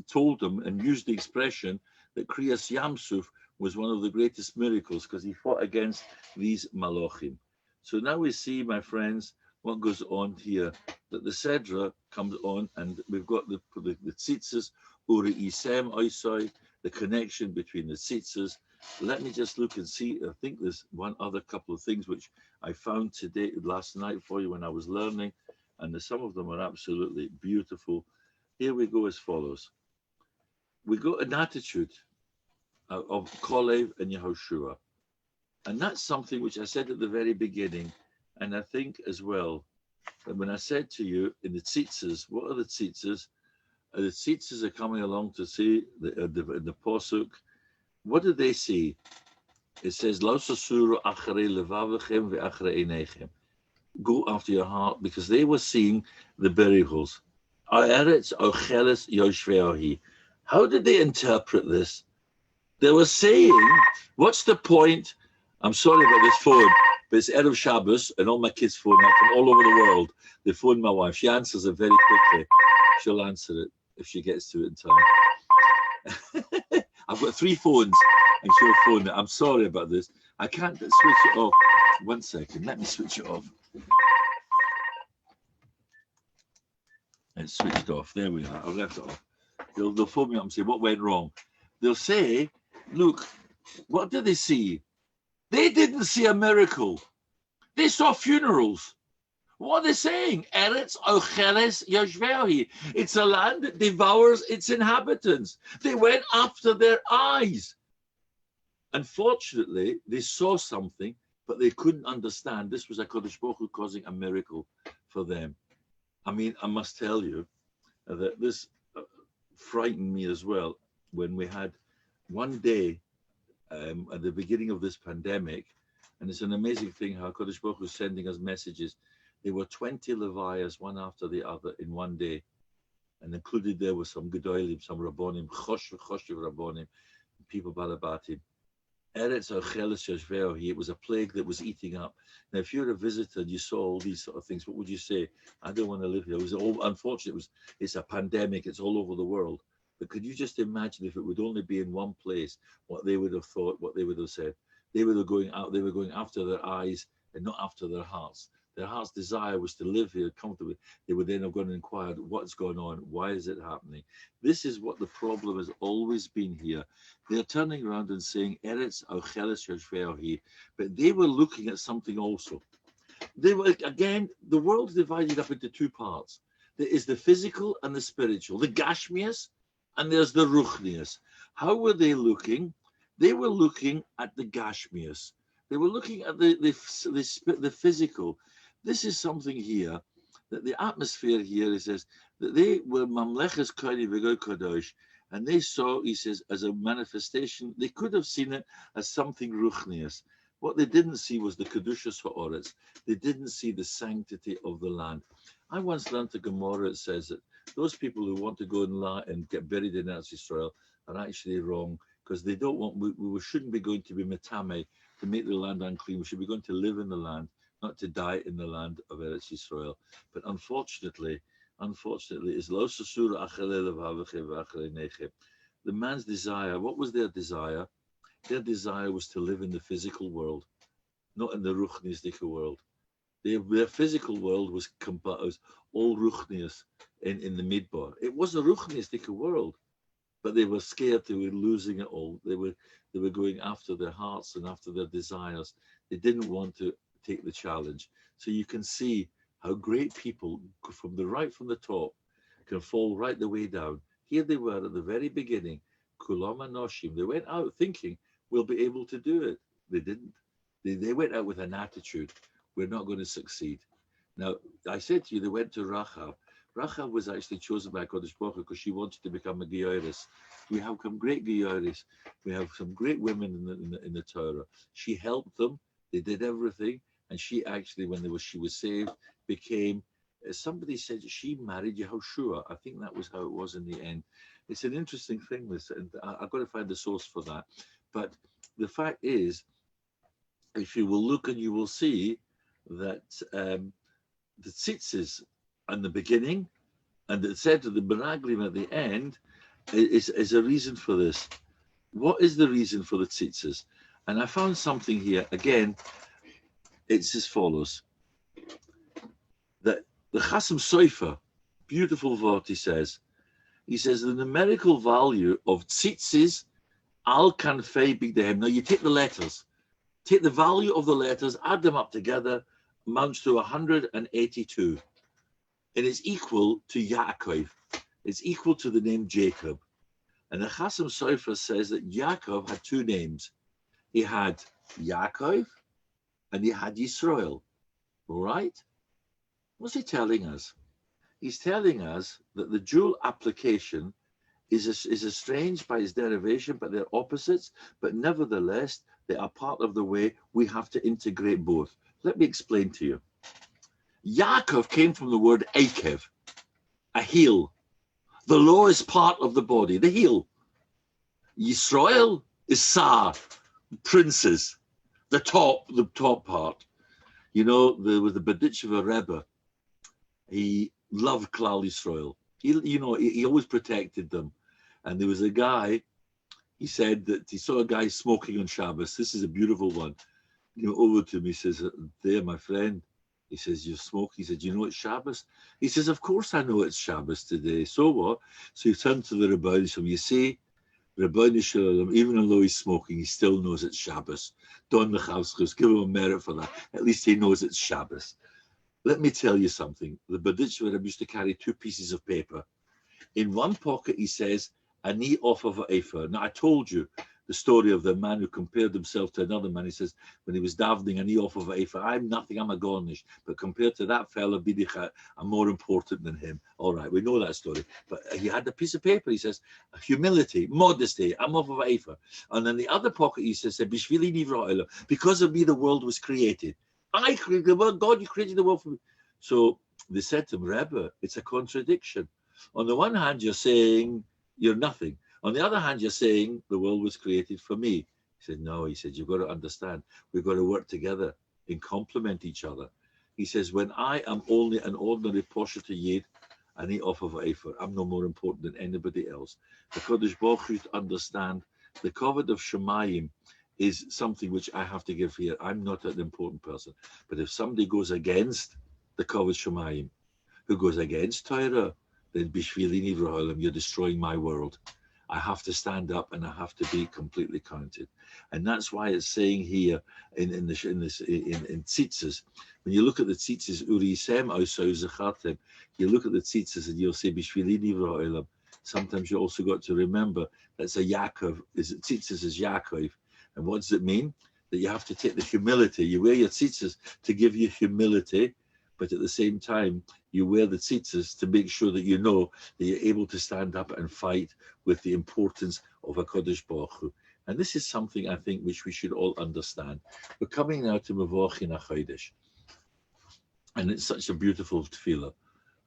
told them and used the expression that Kriyas Yamsuf was one of the greatest miracles because he fought against these Malachim. So now we see, my friends, what goes on here, that the Sedra comes on and we've got the tzitzis, Uri Isem Oisoi, the connection between the tzitzis. Let me just look and see. I think there's one other couple of things which I found today, last night for you when I was learning, and some of them are absolutely beautiful. Here we go as follows. We got an attitude of Kolev and Yehoshua. And that's something which I said at the very beginning. And I think as well, that when I said to you in the tzitzis, what are the tzitzis? The tzitzis are coming along to see the Posuk. What do they see? It says, Lo sasuru acharei levavechem ve'acharei einechem. Go after your heart, because they were seeing the miracles. How did they interpret this? They were saying, what's the point? I'm sorry about this phone, but it's Erev Shabbos, and all my kids phone up from all over the world. They phone my wife. She answers it very quickly. She'll answer it if she gets to it in time. I've got 3 phones, and she'll phone it. I'm sorry about this. I can't switch it off. 1 second. Let me switch it off. It's switched off. There we are. I've left it off. They'll phone me up and say, what went wrong? They'll say, look, what did they see? They didn't see a miracle. They saw funerals. What are they saying? Eretz ocheles yoshvehi. It's a land that devours its inhabitants. They went after their eyes. Unfortunately, they saw something, but they couldn't understand. This was a Kodesh Baruch Hu causing a miracle for them. I mean, I must tell you that this frightened me as well when we had one day at the beginning of this pandemic, and it's an amazing thing how Kodesh Baruch Hu was sending us messages. There were 20 Levias, one after the other, in one day, and included there were some Gedolim, some Rabbonim, Choshev Rabbonim, people Balabatim. Eretz Ocheles Yoshvehi, it was a plague that was eating up. Now, if you're a visitor and you saw all these sort of things, what would you say? I don't want to live here. It was all unfortunate. It's a pandemic. It's all over the world. But could you just imagine if it would only be in one place, what they would have thought, what they would have said? They were going out. They were going after their eyes and not after their hearts. Their heart's desire was to live here comfortably. They would then have gone and inquired, what's going on? Why is it happening? This is what the problem has always been here. They're turning around and saying, Eretz Ocheles Yoshvehi, but they were looking at something also. They were, again, the world is divided up into 2 parts. There is the physical and the spiritual, the Gashmias, and there's the Ruchnias. How were they looking? They were looking at the Gashmias. They were looking at the physical. This is something here, that the atmosphere here, it says, that they were Mamleches Kodi V'Go Kadosh, and they saw, he says, as a manifestation, they could have seen it as something Ruchnias. What they didn't see was the Kedushas Ha'oretz. They didn't see the sanctity of the land. I once learned the Gemara, it says that those people who want to go and get buried in Eretz Yisrael are actually wrong, because they don't want, we shouldn't be going to be metame, to make the land unclean. We should be going to live in the land, not to die in the land of Eretz Yisrael. But unfortunately, is lo sasura acharei levavechem ve'acharei einechem. The man's desire, what was their desire? Their desire was to live in the physical world, not in the ruchnisdika world. Their physical world was composed all ruchnias in the midbar. It was a ruchnisdika world. but they were scared they were losing it all. They were going after their hearts and after their desires. They didn't want to take the challenge. So you can see how great people from the top can fall right the way down. Here they were at the very beginning, Kulam Anoshim. They went out thinking we'll be able to do it. They didn't. They went out with an attitude, we're not going to succeed. Now, I said to you, they went to Rachab. Rachab was actually chosen by Kodesh Baruch Hu because she wanted to become a Gioris. We have some great Gioris. We have some great women in the Torah. She helped them. They did everything. And she actually, she was saved, became, somebody said she married Yehoshua. I think that was how it was in the end. It's an interesting thing, this, and I've got to find the source for that. But the fact is, if you will look and you will see that the tzitzis in the beginning and it said to the Meraglim at the end is a reason for this. What is the reason for the tzitzis? And I found something here. Again, it's as follows. That the Chasam Sofer, beautiful word, he says the numerical value of tzitzis al kanfei bigdehem. Now you take the letters, take the value of the letters, add them up together, amounts to 182. And it's equal to Yaakov. It's equal to the name Jacob. And the Chasam Sofer says that Yaakov had two names. He had Yaakov and he had Yisrael. All right? What's he telling us? He's telling us that the dual application is estranged by its derivation, but they're opposites. But nevertheless, they are part of the way we have to integrate both. Let me explain to you. Yaakov came from the word akev, a heel. The lowest part of the body, the heel. Yisrael is Sar, princes, the top part. You know, there was the Berditchever Rebbe. He loved Klal Yisrael. He always protected them. And there was a guy, he said that he saw a guy smoking on Shabbos. This is a beautiful one. Over to me, he says, there, my friend. He says, you smoke? He said, you know it's Shabbos? He says, of course I know it's Shabbos today. So what? So he turned to the Rabbi and said, you see, Rabbi Shelach, even though he's smoking, he still knows it's Shabbos. Don Nechauskos, give him a merit for that. At least he knows it's Shabbos. Let me tell you something. The Berditchever Rebbe used to carry two pieces of paper. In one pocket, he says, Ani off of Efer. Now, I told you the story of the man who compared himself to another man. He says, when he was davening, Ani off of Efer, I'm nothing, I'm a garnish. But compared to that fellow, Bidicha, I'm more important than him. All right, we know that story. But he had a piece of paper. He says, humility, modesty, I'm off of Efer. And in the other pocket, he says, Bishvili nivra elam, because of me, the world was created. I created the world. God, you created the world for me. So they said to him, Rebbe, it's a contradiction. On the one hand, you're saying you're nothing. On the other hand, you're saying the world was created for me. He said, no, he said, you've got to understand. We've got to work together and complement each other. He says, when I am only an ordinary Parshat Yid, and he off of Efer, I'm no more important than anybody else. The Kodesh Baruch Hu to understand the covet of Shemayim is something which I have to give here. I'm not an important person. But if somebody goes against the covet Shemayim, who goes against Torah, then Bishvili nivra olam, you're destroying my world. I have to stand up and I have to be completely counted. And that's why it's saying here in tzitzis, when you look at the tzitzis, urisem osau zachatem, you look at the tzitzis and you'll say Bishvili nivra olam. Sometimes you also got to remember that's a Yaakov, tzitzis is Yaakov. And what does it mean? That you have to take the humility. You wear your tzitzis to give you humility, but at the same time, you wear the tzitzis to make sure that you know that you're able to stand up and fight with the importance of a Kodesh Baruch Hu. And this is something I think which we should all understand. We're coming now to Mavochin HaChodesh. And it's such a beautiful tefillah.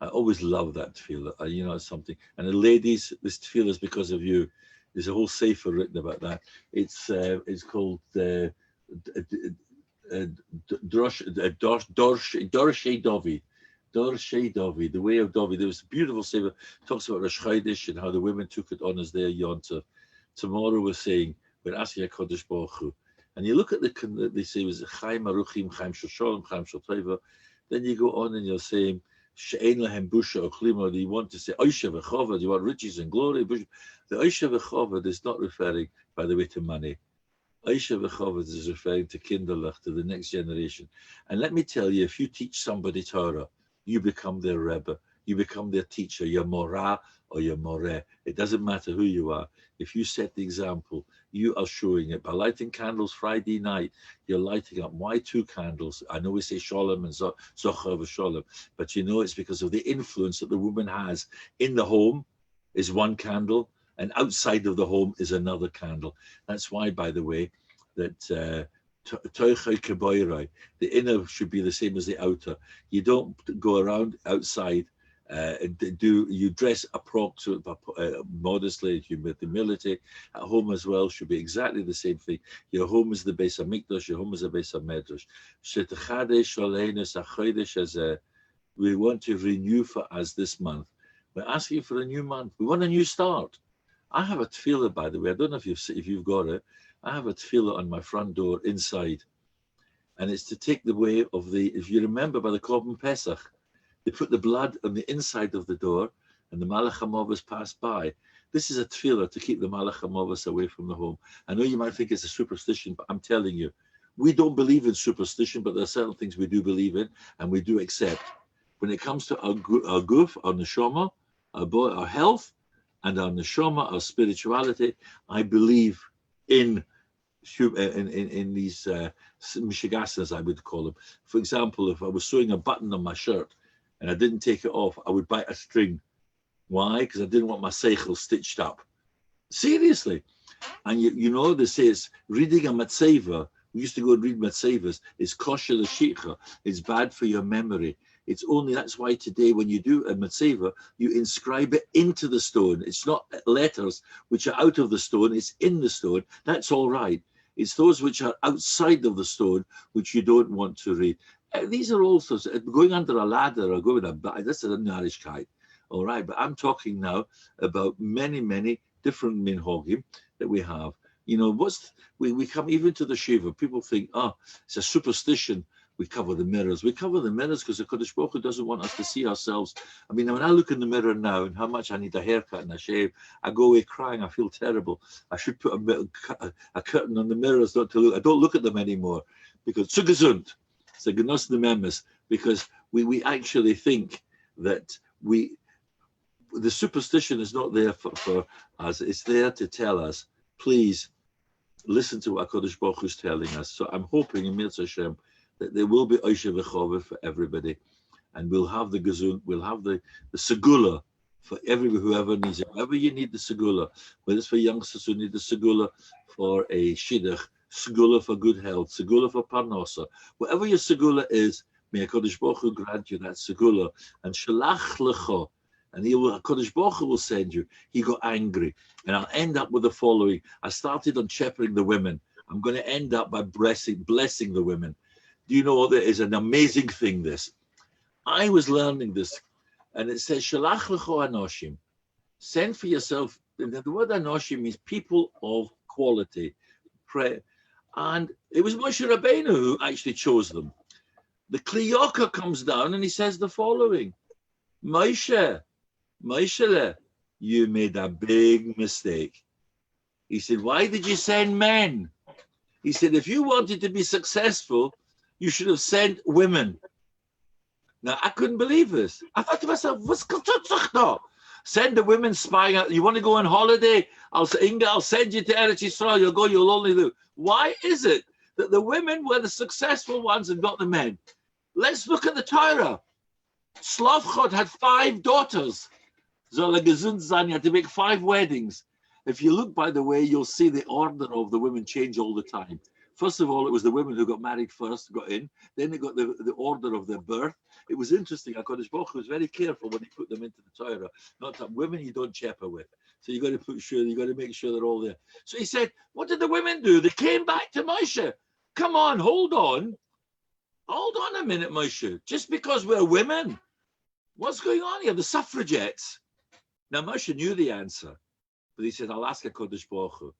I always love that tefillah. It's something. And the ladies, this tefillah is because of you. There's a whole sefer written about that. It's called Dorshei Dovi. Dorshei Dovi, the way of Dovi. There was a beautiful sefer, talks about Rosh Chodesh and how the women took it on as their yontif. Tomorrow we're saying, we're asking a Kodesh Baruch Hu. And you look at they say it was Chaim Aruchim, Chaim Shosholem, Chaim Shoteva. Then you go on and you're saying, she'ein lahem busha or klima, do you want to say oisha v'choved, you want riches and glory? The oisha v'choved is not referring, by the way, to money. Oisha v'choved is referring to kinderlach, to the next generation. And let me tell you, if you teach somebody Torah, you become their Rebbe, you become their teacher, your morah or your moreh. It doesn't matter who you are. If you set the example, you are showing it. By lighting candles Friday night, you're lighting up. Why 2 candles? I know we say shalom and zocher v'shalom, but you know it's because of the influence that the woman has in the home is 1 candle, and outside of the home is another candle. That's why, by the way, that the inner should be the same as the outer. You don't go around outside and you dress modestly, with humility. At home as well should be exactly the same thing. Your home is the Beis HaMikdash, your home is the Beis HaMedrash. We want to renew for us this month. We're asking for a new month. We want a new start. I have a tefillah, by the way. I don't know if you've got it. I have a tefillah on my front door inside. And it's to take the way of if you remember by the Korban Pesach, they put the blood on the inside of the door and the Malach HaMovos passed by. This is a tefillah to keep the Malach HaMovos away from the home. I know you might think it's a superstition, but I'm telling you, we don't believe in superstition, but there are certain things we do believe in and we do accept. When it comes to our guf, our neshama, our health, and our neshama, our spirituality, I believe in these mishigasanas, I would call them. For example, if I was sewing a button on my shirt and I didn't take it off, I would bite a string. Why? Because I didn't want my seichel stitched up. Seriously. And you know, they say it's reading a matzeva. We used to go and read matzevas. It's kosher l'shikha. It's bad for your memory. It's only, that's why today when you do a matzeva, you inscribe it into the stone. It's not letters which are out of the stone, it's in the stone. That's all right. It's those which are outside of the stone which you don't want to read. These are also, going under a ladder or going this is a narishkeit. All right, but I'm talking now about many, many different minhagim that we have. You know, we come even to the shiva, people think, it's a superstition. We cover the mirrors. We cover the mirrors because the Kodesh Baruch Hu doesn't want us to see ourselves. I mean, when I look in the mirror now and how much I need a haircut and a shave, I go away crying. I feel terrible. I should put a curtain on the mirrors not to look. I don't look at them anymore because zu gesund, it's a genos nememes, because we actually think that the superstition is not there for us. It's there to tell us, please listen to what Kodesh Baruch Hu is telling us. So I'm hoping in Mirz Hashem that there will be Oisha V'Choveh for everybody, and we'll have the Gazun, we'll have the Segula for whoever needs it. Whoever you need the Segula, whether it's for youngsters who need the Segula for a Shidduch, Segula for good health, Segula for Parnasa, whatever your Segula is, may HaKadosh Baruch Hu grant you that Segula, and Shelach Lecha, and HaKadosh Baruch Hu will send you. He got angry, and I'll end up with the following. I started on shepherding the women. I'm going to end up by blessing the women. Do you know that is an amazing thing, this? I was learning this, and it says, Shelach lecho anoshim. Send for yourself. The word anoshim means people of quality. Pray. And it was Moshe Rabbeinu who actually chose them. The Kli Yakar comes down and he says the following. Moshe, you made a big mistake. He said, why did you send men? He said, if you wanted to be successful, you should have sent women. Now, I couldn't believe this. I thought to myself, what's going Send the women spying out. You want to go on holiday? I'll send you to Eretz Yisrael. You'll go, you'll only do. Why is it that the women were the successful ones and not the men? Let's look at the Torah. Slavchot had 5 daughters. Zola gesund sein, he had to make 5 weddings. If you look, by the way, you'll see the order of the women change all the time. First of all, it was the women who got married first, got in. Then they got the order of their birth. It was interesting. HaKadosh Baruch Hu was very careful when he put them into the Torah. Not that women you don't chepper with. So you got to make sure they're all there. So he said, what did the women do? They came back to Moshe. Come on, hold on. Hold on a minute, Moshe. Just because we're women, what's going on here? The suffragettes. Now Moshe knew the answer, but he said, I'll ask HaKadosh Baruch Hu.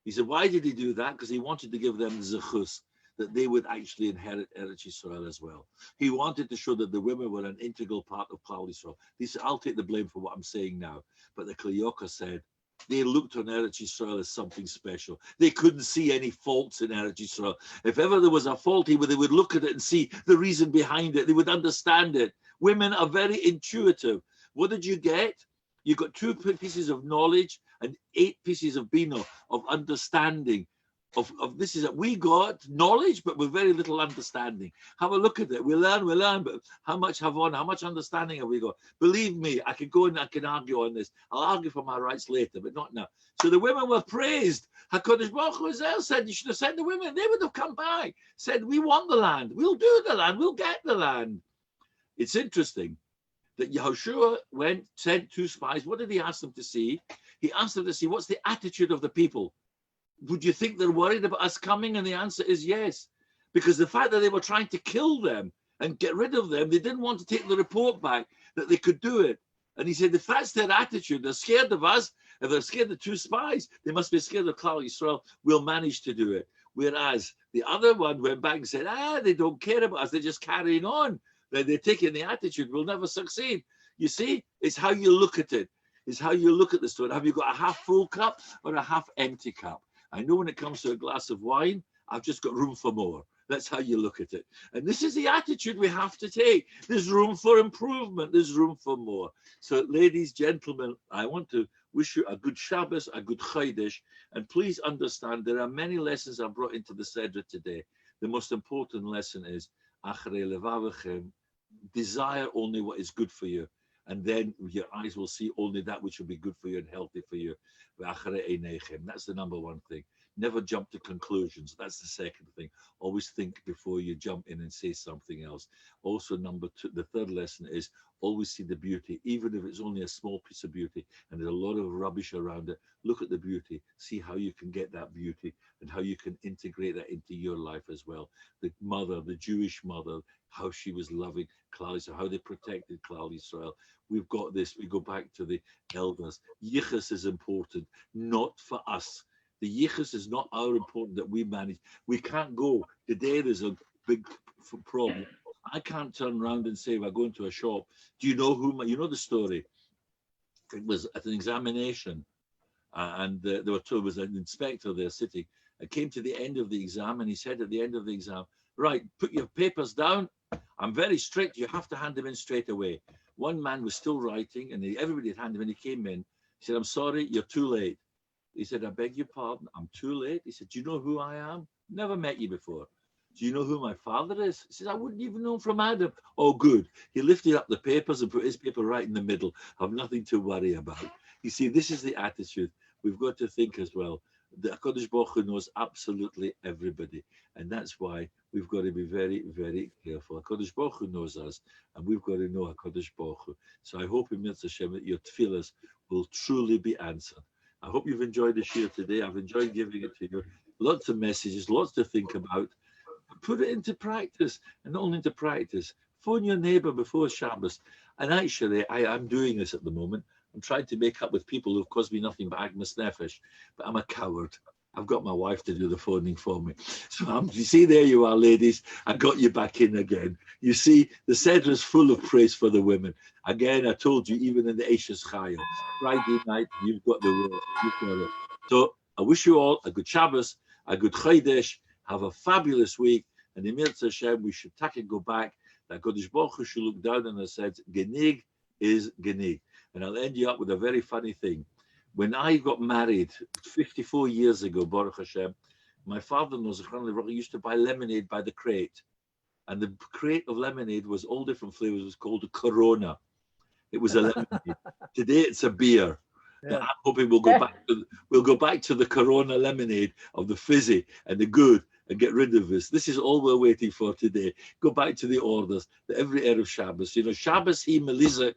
He said, why did he do that? Because he wanted to give them the zechus. that they would actually inherit Eretz Yisrael as well. He wanted to show that the women were an integral part of Klal Yisrael. He said, I'll take the blame for what I'm saying now. But the Kli Yakar said, they looked on Eretz Yisrael as something special. They couldn't see any faults in Eretz Yisrael. If ever there was a fault, they would look at it and see the reason behind it. They would understand it. Women are very intuitive. What did you get? You got 2 pieces of knowledge and 8 pieces of bina, of understanding. Of this is that we got knowledge, but with very little understanding. Have a look at it. We learn, but how much understanding have we got? Believe me, I can go and I can argue on this. I'll argue for my rights later, but not now. So the women were praised. HaKadosh Baruch Hu said, you should have sent the women. They would have come back. Said, we want the land. We'll do the land. We'll get the land. It's interesting that Yehoshua sent 2 spies. What did he ask them to see? He asked them to see what's the attitude of the people. Would you think they're worried about us coming? And the answer is yes. Because the fact that they were trying to kill them and get rid of them, they didn't want to take the report back that they could do it. And he said, if that's their attitude, they're scared of us. If they're scared of 2 spies, they must be scared of Klal Yisrael. We'll manage to do it. Whereas the other one went back and said, they don't care about us. They're just carrying on. They're taking the attitude, we'll never succeed. You see, it's how you look at it. It's how you look at the story. Have you got a half full cup or a half empty cup? I know when it comes to a glass of wine, I've just got room for more. That's how you look at it. And this is the attitude we have to take. There's room for improvement. There's room for more. So ladies, gentlemen, I want to wish you a good Shabbos, a good Chodesh. And please understand, there are many lessons I brought into the Seder today. The most important lesson is, Achrei levavechem, desire only what is good for you. And then your eyes will see only that which will be good for you and healthy for you. That's the number 1 thing. Never jump to conclusions. That's the second thing. Always think before you jump in and say something else. Also, number 2, the third lesson is always see the beauty, even if it's only a small piece of beauty and there's a lot of rubbish around it. Look at the beauty. See how you can get that beauty and how you can integrate that into your life as well. The mother, the Jewish mother, how she was loving Klal Yisrael, how they protected Klal Yisrael. We've got this. We go back to the elders. Yichus is important, not for us. The yichus is not our important that we manage. We can't go. Today there's a big problem. I can't turn around and say, we're going to a shop. Do you know who? You know the story. It was at an examination, and there was an inspector there sitting. I came to the end of the exam, and he said at the end of the exam, right, put your papers down. I'm very strict. You have to hand them in straight away. One man was still writing, and everybody had handed him in. He came in. He said, I'm sorry, you're too late. He said, I beg your pardon, I'm too late. He said, do you know who I am? Never met you before. Do you know who my father is? He says, I wouldn't even know from Adam. Oh, good. He lifted up the papers and put his paper right in the middle. Have nothing to worry about. You see, this is the attitude. We've got to think as well. The HaKadosh Baruch Hu knows absolutely everybody. And that's why we've got to be very, very careful. HaKadosh Baruch Hu knows us, and we've got to know HaKadosh Baruch Hu. So I hope in Mitzvah Hashem that your tefillahs will truly be answered. I hope you've enjoyed the shir today. I've enjoyed giving it to you. Lots of messages, lots to think about. Put it into practice, and not only into practice. Phone your neighbor before Shabbos. And actually, I'm doing this at the moment. I'm trying to make up with people who've caused me nothing but agmas nefesh, but I'm a coward. I've got my wife to do the phoning for me. So you see, there you are, ladies. I got you back in again. You see, the Seder is full of praise for the women. Again, I told you, even in the Eishes Chayil, Friday night, you've got the word. You've got it. So I wish you all a good Shabbos, a good Chodesh. Have a fabulous week. And in Mitzvah Hashem, we should take and go back. That Kodesh Baruch Hu should look down and have said, Genig is Genig. And I'll end you up with a very funny thing. When I got married 54 years ago, Baruch Hashem, my father-in-law used to buy lemonade by the crate. And the crate of lemonade was all different flavors. It was called a Corona. It was a lemonade. Today it's a beer. Yeah. I'm hoping we'll go back to the Corona lemonade of the fizzy and the good and get rid of this. This is all we're waiting for today. Go back to the orders. Every Erev Shabbos. You know, Shabbos he Melizah.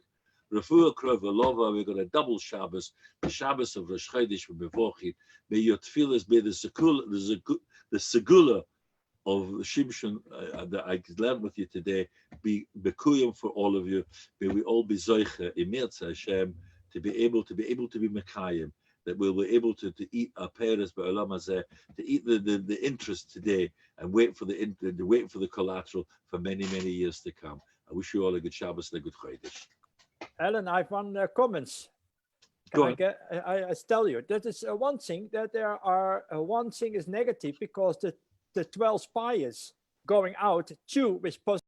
Refuah Krova Lova, we've got a double Shabbos, the Shabbos of Rosh Chodesh with Bevochim. May your tefillahs be the segula of Shimshon that I learned with you today, be bekuyim for all of you. May we all be zoiche in Mitzvah Hashem to be able to be Mekayim. that we'll be able to eat our peres ba'olam hazeh, to eat the interest today and wait for the collateral for many, many years to come. I wish you all a good Shabbos and a good Chodesh. Alan, I have one comments. Go on. I tell you, that is one thing, that there are, one thing is negative because the 12 spies going out, 2 with positive